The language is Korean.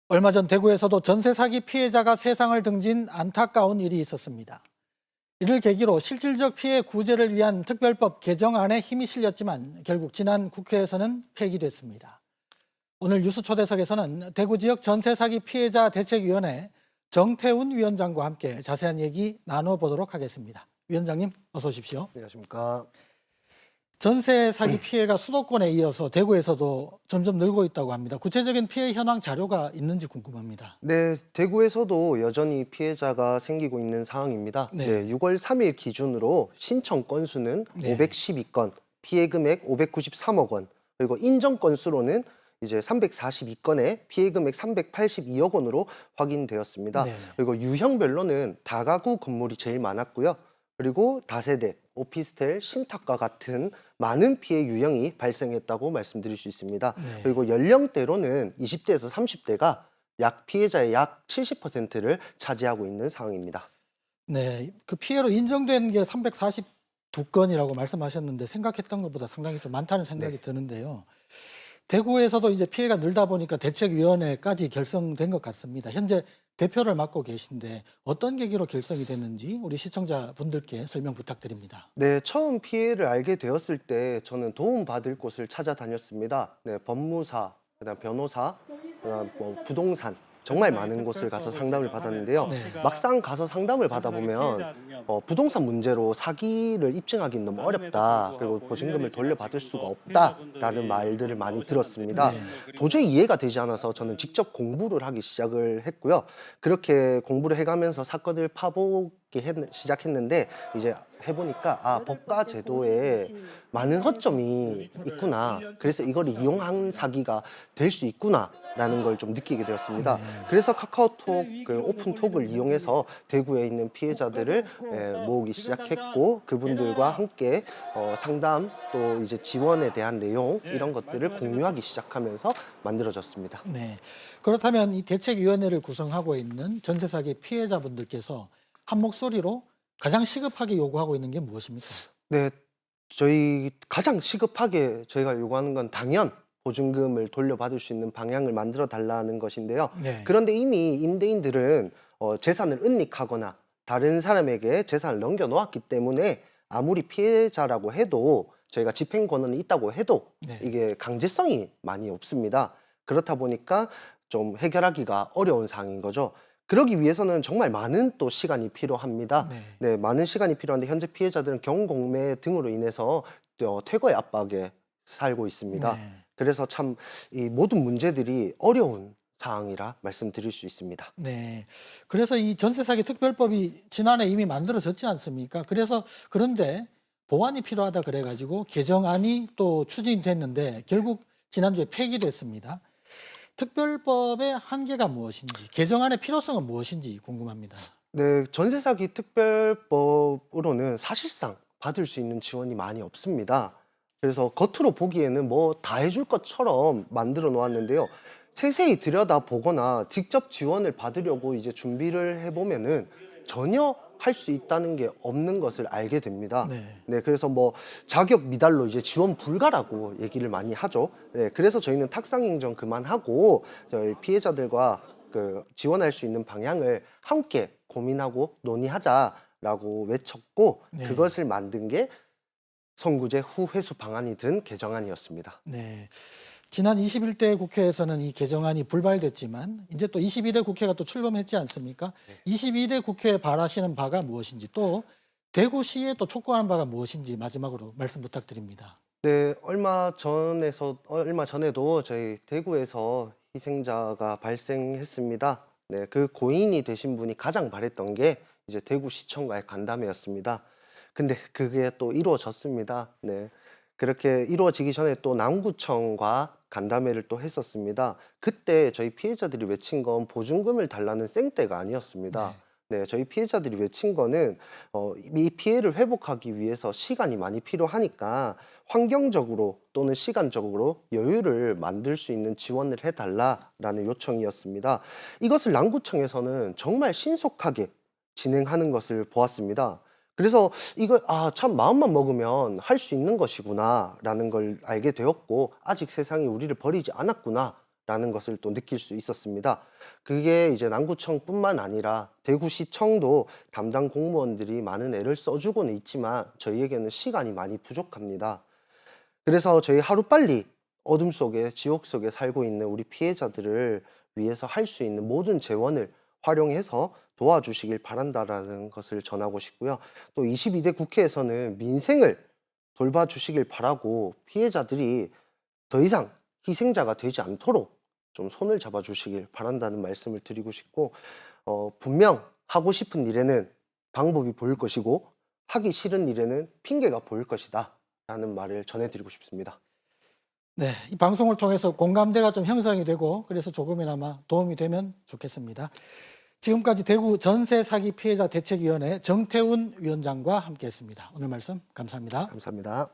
얼마 전 대구에서도 전세 사기 피해자가 세상을 등진 안타까운 일이 있었습니다. 이를 계기로 실질적 피해 구제를 위한 특별법 개정안에 힘이 실렸지만 결국 지난 국회에서는 폐기됐습니다. 오늘 뉴스 초대석에서는 대구 지역 전세 사기 피해자 대책위원회 정태훈 위원장과 함께 자세한 얘기 나눠보도록 하겠습니다. 위원장님 어서 오십시오. 안녕하십니까. 전세 사기 피해가 수도권에 이어서 대구에서도 점점 늘고 있다고 합니다. 구체적인 피해 현황 자료가 있는지 궁금합니다. 네, 대구에서도 여전히 피해자가 생기고 있는 상황입니다. 네. 네, 6월 3일 기준으로 신청 건수는 네. 512건, 피해 금액 593억 원, 그리고 인정 건수로는 이제 342건에 피해 금액 382억 원으로 확인되었습니다. 네. 그리고 유형별로는 다가구 건물이 제일 많았고요. 그리고 다세대, 오피스텔, 신탁과 같은 많은 피해 유형이 발생했다고 말씀드릴 수 있습니다. 네. 그리고 연령대로는 20대에서 30대가 피해자의 약 70%를 차지하고 있는 상황입니다. 네, 그 피해로 인정된 게 342건이라고 말씀하셨는데 생각했던 것보다 상당히 좀 많다는 생각이 네. 드는데요. 대구에서도 이제 피해가 늘다 보니까 대책위원회까지 결성된 것 같습니다. 현재 대표를 맡고 계신데 어떤 계기로 결성이 됐는지 우리 시청자분들께 설명 부탁드립니다. 네, 처음 피해를 알게 되었을 때 저는 도움받을 곳을 찾아다녔습니다. 네, 법무사, 그다음 변호사, 그다음 뭐 부동산 정말 많은 곳을 가서 상담을 받았는데요. 네. 막상 가서 상담을 받아보면 부동산 문제로 사기를 입증하기는 너무 어렵다. 그리고 보증금을 돌려받을 수가 없다라는 말들을 많이 들었습니다. 네. 도저히 이해가 되지 않아서 저는 직접 공부를 하기 시작을 했고요. 그렇게 공부를 해가면서 사건을 파보기 시작했는데 이제 해보니까 법과 제도에 많은 허점이 있구나. 그래서 이걸 이용한 사기가 될 수 있구나. 라는 걸 좀 느끼게 되었습니다. 네. 그래서 카카오톡 오픈톡을 이용해서 대구에 있는 피해자들을 모으기 시작했고 그분들과 함께 상담 또 이제 지원에 대한 내용 이런 것들을 공유하기 시작하면서 만들어졌습니다. 네. 그렇다면 이 대책위원회를 구성하고 있는 전세 사기 피해자분들께서 한 목소리로 가장 시급하게 요구하고 있는 게 무엇입니까? 네, 저희 가장 시급하게 저희가 요구하는 건 당연 보증금을 돌려받을 수 있는 방향을 만들어 달라는 것인데요. 네. 그런데 이미 임대인들은 재산을 은닉하거나 다른 사람에게 재산을 넘겨놓았기 때문에 아무리 피해자라고 해도 저희가 집행 권한이 있다고 해도 네. 이게 강제성이 많이 없습니다. 그렇다 보니까 좀 해결하기가 어려운 상황인 거죠. 그러기 위해서는 정말 많은 또 시간이 필요합니다. 네. 네, 많은 시간이 필요한데 현재 피해자들은 경공매 등으로 인해서 퇴거의 압박에 살고 있습니다. 네. 그래서 참 이 모든 문제들이 어려운 상황이라 말씀드릴 수 있습니다. 네. 그래서 이 전세 사기 특별법이 지난해 이미 만들어졌지 않습니까? 그런데 보완이 필요하다 그래가지고 개정안이 또 추진이 됐는데 결국 지난주에 폐기됐습니다. 특별법의 한계가 무엇인지, 개정안의 필요성은 무엇인지 궁금합니다. 네, 전세 사기 특별법으로는 사실상 받을 수 있는 지원이 많이 없습니다. 그래서 겉으로 보기에는 뭐 다 해줄 것처럼 만들어 놓았는데요. 세세히 들여다 보거나 직접 지원을 받으려고 이제 준비를 해보면은 전혀 할 수 있다는 게 없는 것을 알게 됩니다. 네. 네, 그래서 뭐 자격 미달로 이제 지원 불가라고 얘기를 많이 하죠. 네, 그래서 저희는 탁상 행정 그만하고 저희 피해자들과 그 지원할 수 있는 방향을 함께 고민하고 논의하자라고 외쳤고 네. 그것을 만든 게 선구제 후회수 방안이 든 개정안이었습니다. 네. 지난 21대 국회에서는 이 개정안이 불발됐지만 이제 또 22대 국회가 또 출범했지 않습니까? 22대 국회에 바라시는 바가 무엇인지 또 대구시에 또 촉구하는 바가 무엇인지 마지막으로 말씀 부탁드립니다. 네, 얼마 전에도 저희 대구에서 희생자가 발생했습니다. 네, 그 고인이 되신 분이 가장 바랬던 게 이제 대구시청과의 간담회였습니다. 근데 그게 또 이루어졌습니다. 네. 그렇게 이루어지기 전에 또 남구청과 간담회를 또 했었습니다. 그때 저희 피해자들이 외친 건 보증금을 달라는 생떼가 아니었습니다. 네, 저희 피해자들이 외친 거는 이 피해를 회복하기 위해서 시간이 많이 필요하니까 환경적으로 또는 시간적으로 여유를 만들 수 있는 지원을 해달라라는 요청이었습니다. 이것을 남구청에서는 정말 신속하게 진행하는 것을 보았습니다. 그래서 이거 참 마음만 먹으면 할 수 있는 것이구나라는 걸 알게 되었고 아직 세상이 우리를 버리지 않았구나 라는 것을 또 느낄 수 있었습니다. 그게 이제 남구청뿐만 아니라 대구시청도 담당 공무원들이 많은 애를 써주고는 있지만 저희에게는 시간이 많이 부족합니다. 그래서 저희 하루빨리 어둠 속에 지옥 속에 살고 있는 우리 피해자들을 위해서 할 수 있는 모든 재원을 활용해서 도와주시길 바란다라는 것을 전하고 싶고요. 또 22대 국회에서는 민생을 돌봐주시길 바라고 피해자들이 더 이상 희생자가 되지 않도록 좀 손을 잡아주시길 바란다는 말씀을 드리고 싶고, 분명 하고 싶은 일에는 방법이 보일 것이고 하기 싫은 일에는 핑계가 보일 것이다 라는 말을 전해드리고 싶습니다. 네, 이 방송을 통해서 공감대가 좀 형성이 되고 그래서 조금이나마 도움이 되면 좋겠습니다. 지금까지 대구 전세 사기 피해자 대책위원회 정태훈 위원장과 함께했습니다. 오늘 말씀 감사합니다. 감사합니다.